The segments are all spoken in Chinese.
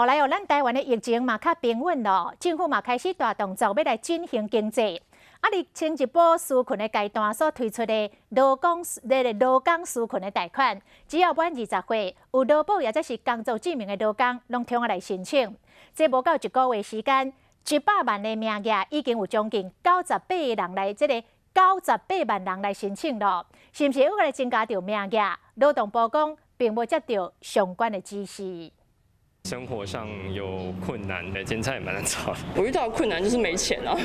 后来咱台湾的疫情嘛较平稳咯，政府嘛开始大动作要来振兴经济。你清一波纾困的阶段所推出的劳工纾困的贷款，只要满20岁，有劳保或者是工作证明的劳工，拢通来申请。这无到1个月时间，100万的名额已经有将近98个人来，98万人来申请咯。是不是又来增加到名额？劳动部讲，并无接到相关的指示。生活上有困难的，兼差也蛮难找。我遇到的困难就是没钱啊。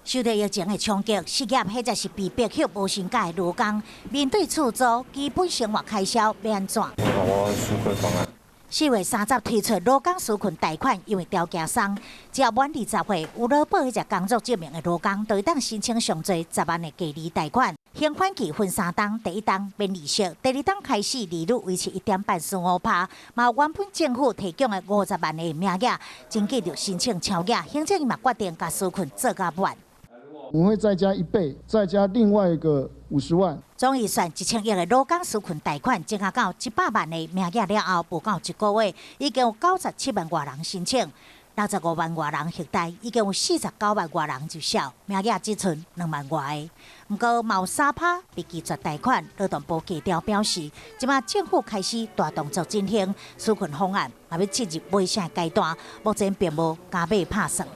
受到疫情的冲击，失业或者是被逼去无薪假的劳工，面对厝租、基本生活开销要安怎？我纾困方案。4月30推出劳工纾困贷款，因为条件松，只要满20岁、有劳保或者工作证明的劳工，就会当申请上最10万的低利贷款。还款期分3档，第1档免利息，第2档开始利率维持1.85%。嘛原本政府提供的50万的名额，真计就申请超额，行政院嘛决定把纾困做到满。我们会再加1倍，再加另外一个50万。总预算1000亿的劳工纾困贷款，增加到100万的名额了后，不到1个月，已经有97万外人申请，65万外人携带，已经有49万外人就晓，名额只剩2万外。不过，有3%被拒绝贷款，劳动部低调表示，即马政府开始大动作进行纾困方案，也要进入尾声阶段，目前并无加码拍算。